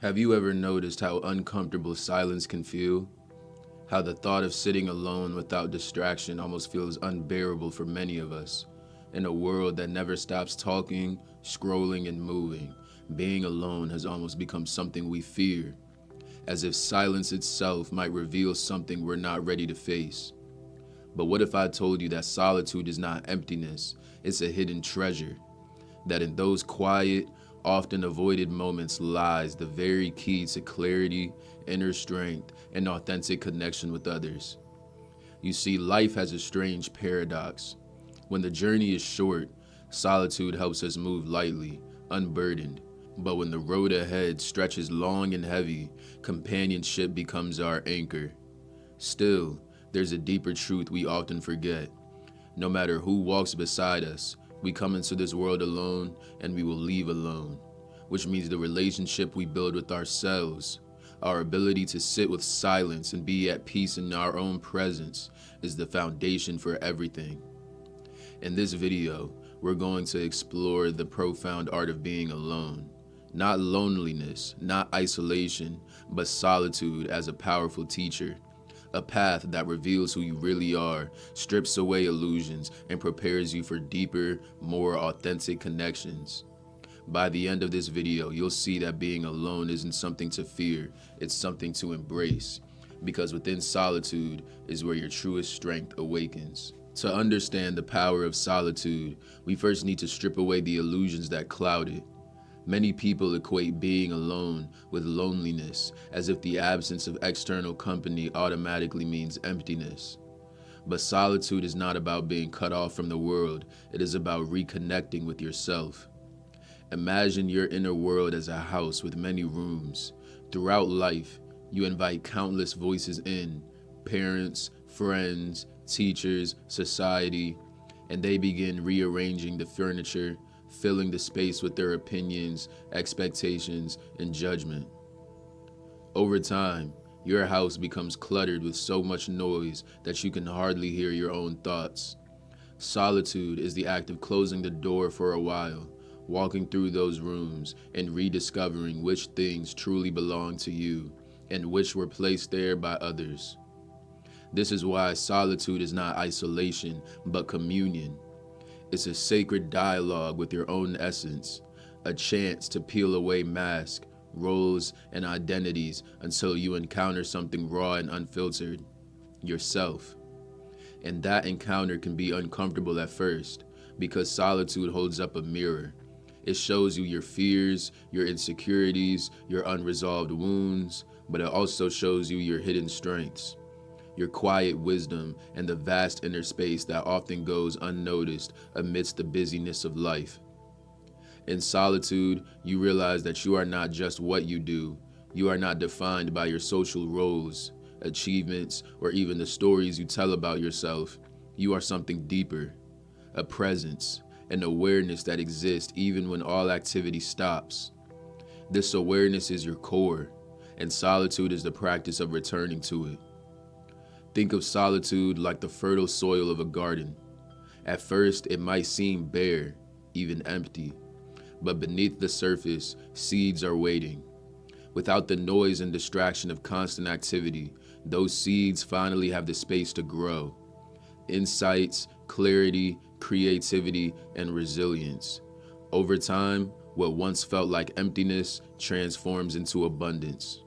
Have you ever noticed how uncomfortable silence can feel? How the thought of sitting alone without distraction almost feels unbearable for many of us. In a world that never stops talking, scrolling, and moving, being alone has almost become something we fear, as if silence itself might reveal something we're not ready to face. But what if I told you that solitude is not emptiness, it's a hidden treasure? That in those quiet, often avoided moments lies the very key to clarity, inner strength, and authentic connection with others. You see, life has a strange paradox. When the journey is short, solitude helps us move lightly, unburdened. But when the road ahead stretches long and heavy, companionship becomes our anchor. Still, there's a deeper truth we often forget. No matter who walks beside us, we come into this world alone and we will leave alone, which means the relationship we build with ourselves, our ability to sit with silence and be at peace in our own presence, is the foundation for everything. In this video, we're going to explore the profound art of being alone. Not loneliness, not isolation, but solitude as a powerful teacher. A path that reveals who you really are, strips away illusions, and prepares you for deeper, more authentic connections. By the end of this video, you'll see that being alone isn't something to fear, it's something to embrace. Because within solitude is where your truest strength awakens. To understand the power of solitude, we first need to strip away the illusions that cloud it. Many people equate being alone with loneliness, as if the absence of external company automatically means emptiness. But solitude is not about being cut off from the world, it is about reconnecting with yourself. Imagine your inner world as a house with many rooms. Throughout life, you invite countless voices in, parents, friends, teachers, society, and they begin rearranging the furniture, filling the space with their opinions, expectations, and judgment. Over time, your house becomes cluttered with so much noise that you can hardly hear your own thoughts. Solitude is the act of closing the door for a while, walking through those rooms and rediscovering which things truly belong to you and which were placed there by others. This is why solitude is not isolation, but communion. It's a sacred dialogue with your own essence, a chance to peel away masks, roles, and identities until you encounter something raw and unfiltered, yourself. And that encounter can be uncomfortable at first, because solitude holds up a mirror. It shows you your fears, your insecurities, your unresolved wounds, but it also shows you your hidden strengths, your quiet wisdom, and the vast inner space that often goes unnoticed amidst the busyness of life. In solitude, you realize that you are not just what you do. You are not defined by your social roles, achievements, or even the stories you tell about yourself. You are something deeper, a presence, an awareness that exists even when all activity stops. This awareness is your core, and solitude is the practice of returning to it. Think of solitude like the fertile soil of a garden. At first, it might seem bare, even empty, but beneath the surface, seeds are waiting. Without the noise and distraction of constant activity, those seeds finally have the space to grow. Insights, clarity, creativity, and resilience. Over time, what once felt like emptiness transforms into abundance.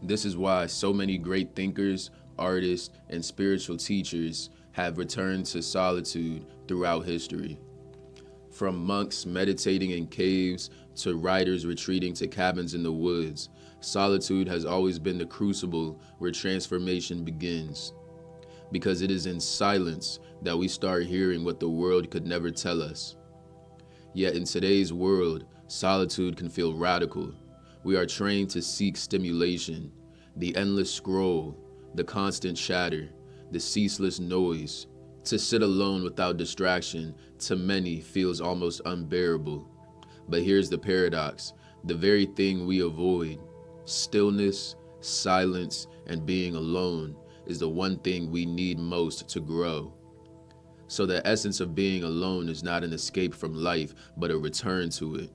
This is why so many great thinkers, artists, and spiritual teachers have returned to solitude throughout history. From monks meditating in caves to writers retreating to cabins in the woods, solitude has always been the crucible where transformation begins. Because it is in silence that we start hearing what the world could never tell us. Yet in today's world, solitude can feel radical. We are trained to seek stimulation, the endless scroll, the constant chatter, the ceaseless noise. To sit alone without distraction, to many, feels almost unbearable. But here's the paradox: the very thing we avoid, stillness, silence, and being alone, is the one thing we need most to grow. So the essence of being alone is not an escape from life, but a return to it.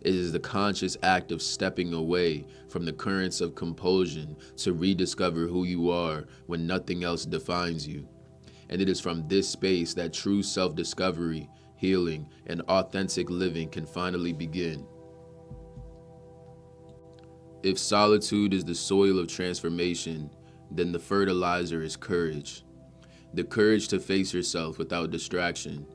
It is the conscious act of stepping away from the currents of compulsion to rediscover who you are when nothing else defines you. And it is from this space that true self-discovery, healing, and authentic living can finally begin. If solitude is the soil of transformation, then the fertilizer is courage. The courage to face yourself without distraction.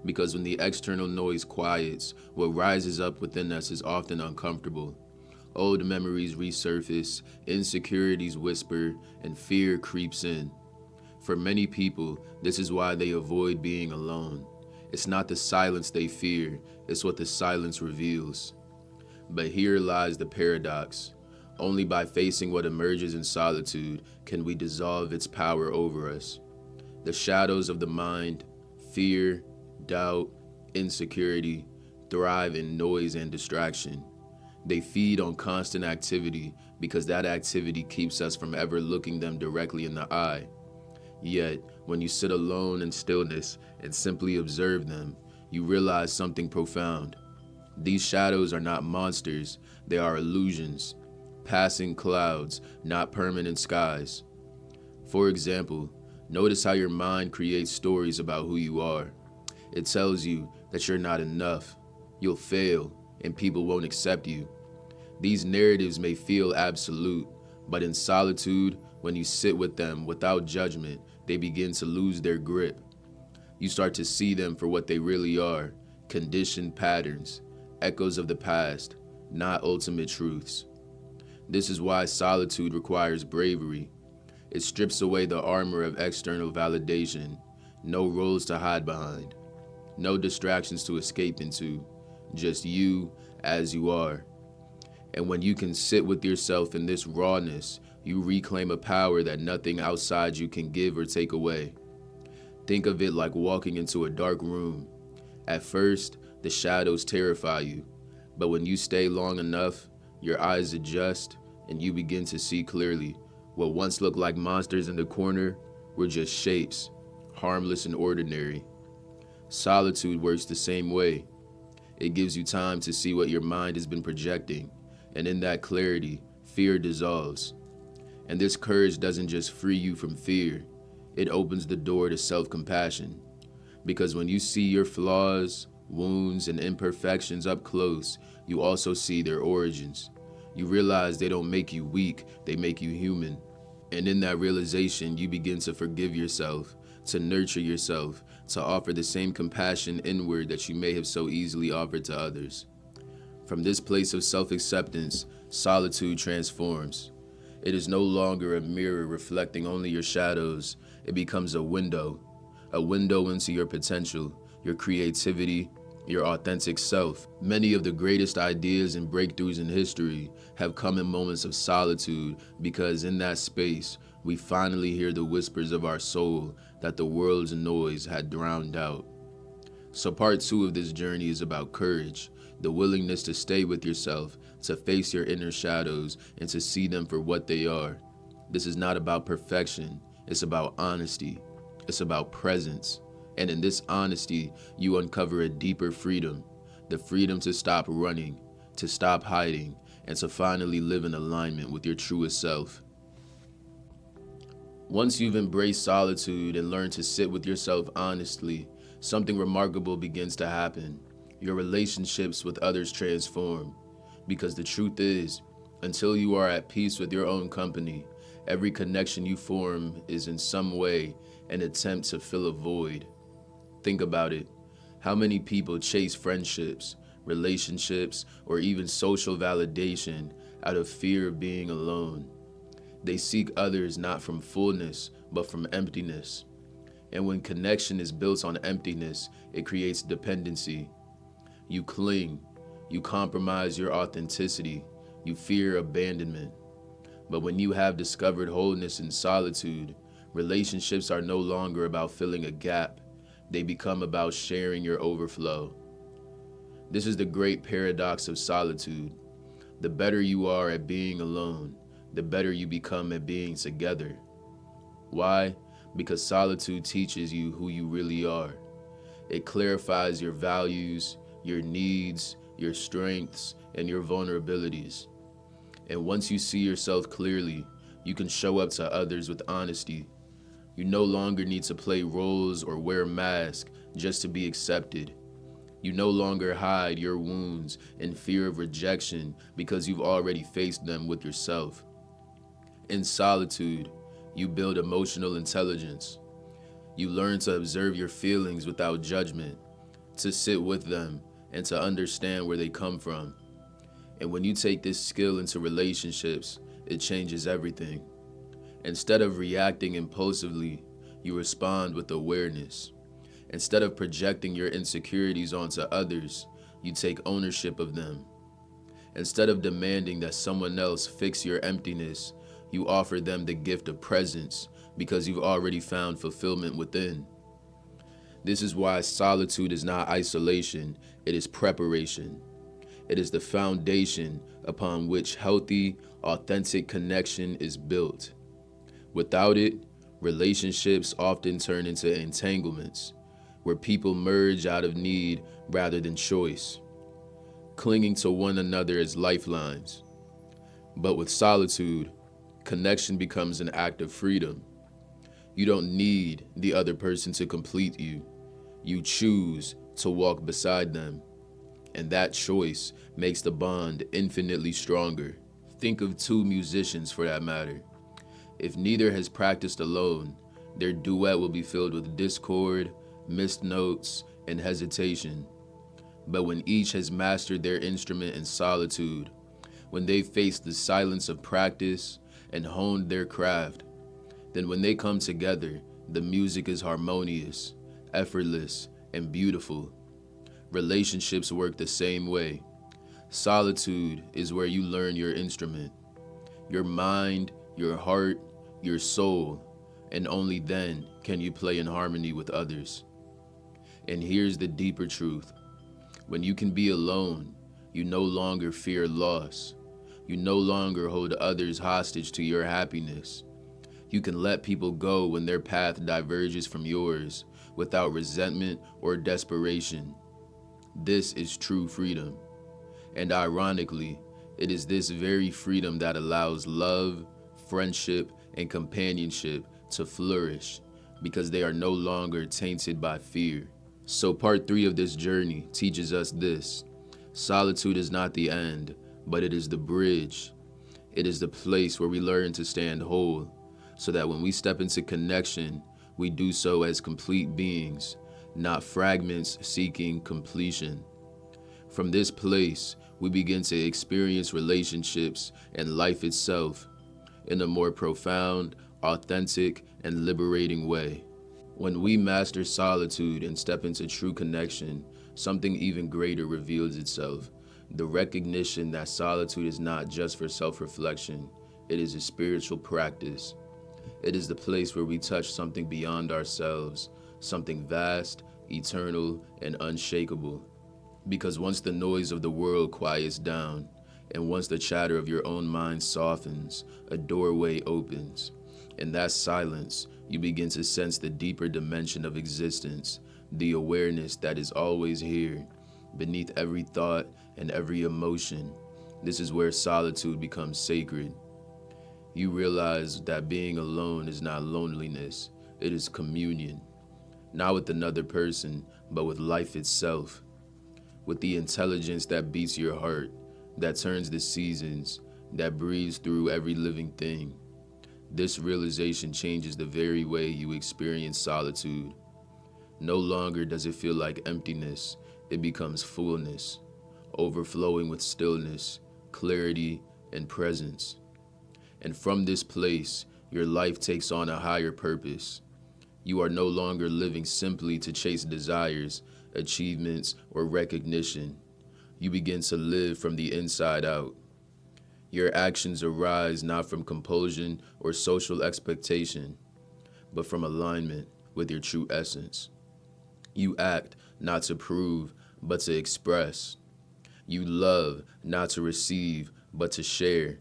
Because when the external noise quiets, what rises up within us is often uncomfortable. Old memories resurface, insecurities whisper, and fear creeps in. For many people, this is why they avoid being alone. It's not the silence they fear, it's what the silence reveals. But here lies the paradox. Only by facing what emerges in solitude can we dissolve its power over us. The shadows of the mind, fear, doubt, insecurity, thrive in noise and distraction. They feed on constant activity because that activity keeps us from ever looking them directly in the eye. Yet, when you sit alone in stillness and simply observe them, you realize something profound. These shadows are not monsters, they are illusions, passing clouds, not permanent skies. For example, notice how your mind creates stories about who you are. It tells you that you're not enough, you'll fail, and people won't accept you. These narratives may feel absolute, but in solitude, when you sit with them without judgment, they begin to lose their grip. You start to see them for what they really are, conditioned patterns, echoes of the past, not ultimate truths. This is why solitude requires bravery. It strips away the armor of external validation, no roles to hide behind, no distractions to escape into, just you as you are. And when you can sit with yourself in this rawness, you reclaim a power that nothing outside you can give or take away. Think of it like walking into a dark room. At first, the shadows terrify you, but when you stay long enough, your eyes adjust and you begin to see clearly. What once looked like monsters in the corner were just shapes, harmless and ordinary. Solitude works the same way. It gives you time to see what your mind has been projecting, and in that clarity, fear dissolves. And this courage doesn't just free you from fear, it opens the door to self-compassion. Because when you see your flaws, wounds, and imperfections up close, you also see their origins. You realize they don't make you weak, they make you human. And in that realization, you begin to forgive yourself, to nurture yourself, to offer the same compassion inward that you may have so easily offered to others. From this place of self-acceptance, solitude transforms. It is no longer a mirror reflecting only your shadows. It becomes a window into your potential, your creativity, your authentic self. Many of the greatest ideas and breakthroughs in history have come in moments of solitude because in that space, we finally hear the whispers of our soul that the world's noise had drowned out. So part 2 of this journey is about courage, the willingness to stay with yourself, to face your inner shadows, and to see them for what they are. This is not about perfection, it's about honesty, it's about presence. And in this honesty, you uncover a deeper freedom, the freedom to stop running, to stop hiding, and to finally live in alignment with your truest self. Once you've embraced solitude and learned to sit with yourself honestly, something remarkable begins to happen. Your relationships with others transform. Because the truth is, until you are at peace with your own company, every connection you form is in some way an attempt to fill a void. Think about it. How many people chase friendships, relationships, or even social validation out of fear of being alone? They seek others not from fullness, but from emptiness. And when connection is built on emptiness, it creates dependency. You cling, you compromise your authenticity, you fear abandonment. But when you have discovered wholeness in solitude, relationships are no longer about filling a gap. They become about sharing your overflow. This is the great paradox of solitude. The better you are at being alone, the better you become at being together. Why? Because solitude teaches you who you really are. It clarifies your values, your needs, your strengths, and your vulnerabilities. And once you see yourself clearly, you can show up to others with honesty. You no longer need to play roles or wear a mask just to be accepted. You no longer hide your wounds in fear of rejection because you've already faced them with yourself. In solitude, you build emotional intelligence. You learn to observe your feelings without judgment, to sit with them, and to understand where they come from. And when you take this skill into relationships, it changes everything. Instead of reacting impulsively, you respond with awareness. Instead of projecting your insecurities onto others, you take ownership of them. Instead of demanding that someone else fix your emptiness, you offer them the gift of presence because you've already found fulfillment within. This is why solitude is not isolation, it is preparation. It is the foundation upon which healthy, authentic connection is built. Without it, relationships often turn into entanglements, where people merge out of need rather than choice, clinging to one another as lifelines. But with solitude, connection becomes an act of freedom. You don't need the other person to complete you. You choose to walk beside them. And that choice makes the bond infinitely stronger. Think of two musicians for that matter. If neither has practiced alone, their duet will be filled with discord, missed notes, and hesitation. But when each has mastered their instrument in solitude, when they've faced the silence of practice and honed their craft, then when they come together, the music is harmonious, effortless, and beautiful. Relationships work the same way. Solitude is where you learn your instrument, your mind, your heart, your soul, and only then can you play in harmony with others. And here's the deeper truth. When you can be alone, you no longer fear loss. You no longer hold others hostage to your happiness. You can let people go when their path diverges from yours without resentment or desperation. This is true freedom. And ironically, it is this very freedom that allows love, friendship, and companionship to flourish because they are no longer tainted by fear. So part 3 of this journey teaches us this. Solitude is not the end, but it is the bridge. It is the place where we learn to stand whole, so that when we step into connection, we do so as complete beings, not fragments seeking completion. From this place, we begin to experience relationships and life itself in a more profound, authentic, and liberating way. When we master solitude and step into true connection, something even greater reveals itself. The recognition that solitude is not just for self-reflection, it is a spiritual practice. It is the place where we touch something beyond ourselves, something vast, eternal, and unshakable. Because once the noise of the world quiets down, and once the chatter of your own mind softens, a doorway opens. In that silence, you begin to sense the deeper dimension of existence, the awareness that is always here, beneath every thought and every emotion. This is where solitude becomes sacred. You realize that being alone is not loneliness, it is communion. Not with another person, but with life itself. With the intelligence that beats your heart, that turns the seasons, that breathes through every living thing. This realization changes the very way you experience solitude. No longer does it feel like emptiness, it becomes fullness, overflowing with stillness, clarity, and presence. And from this place, your life takes on a higher purpose. You are no longer living simply to chase desires, achievements, or recognition. You begin to live from the inside out. Your actions arise not from compulsion or social expectation, but from alignment with your true essence. You act not to prove, but to express. You love not to receive, but to share.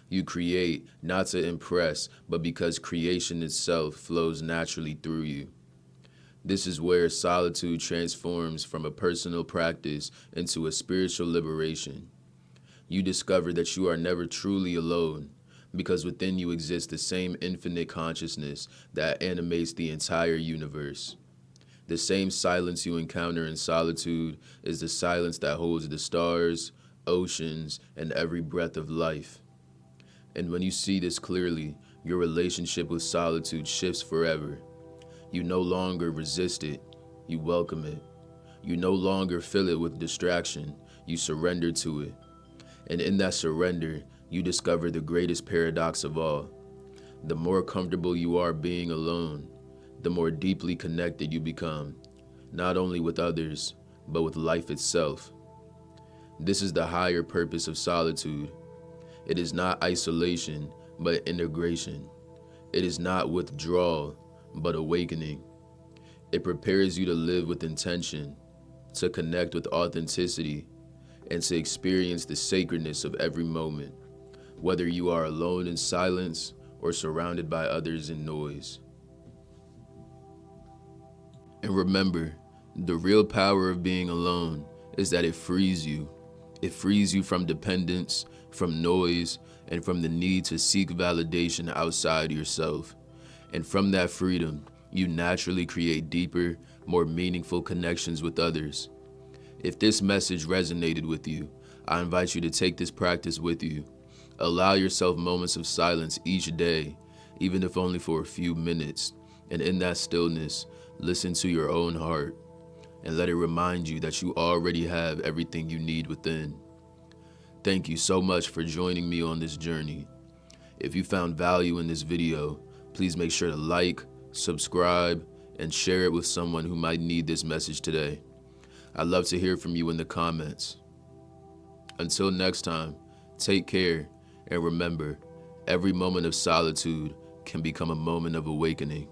You create not to impress, but because creation itself flows naturally through you. This is where solitude transforms from a personal practice into a spiritual liberation. You discover that you are never truly alone, because within you exists the same infinite consciousness that animates the entire universe. The same silence you encounter in solitude is the silence that holds the stars, oceans, and every breath of life. And when you see this clearly, your relationship with solitude shifts forever. You no longer resist it, you welcome it. You no longer fill it with distraction, you surrender to it. And in that surrender, you discover the greatest paradox of all. The more comfortable you are being alone, the more deeply connected you become, not only with others, but with life itself. This is the higher purpose of solitude. It is not isolation, but integration. It is not withdrawal, but awakening. It prepares you to live with intention, to connect with authenticity, and to experience the sacredness of every moment, whether you are alone in silence or surrounded by others in noise. And remember, the real power of being alone is that it frees you. It frees you from dependence, from noise, and from the need to seek validation outside yourself. And from that freedom, you naturally create deeper, more meaningful connections with others. If this message resonated with you, I invite you to take this practice with you. Allow yourself moments of silence each day, even if only for a few minutes. And in that stillness, listen to your own heart and let it remind you that you already have everything you need within. Thank you so much for joining me on this journey. If you found value in this video, please make sure to like, subscribe, and share it with someone who might need this message today. I'd love to hear from you in the comments. Until next time, take care, and remember, every moment of solitude can become a moment of awakening.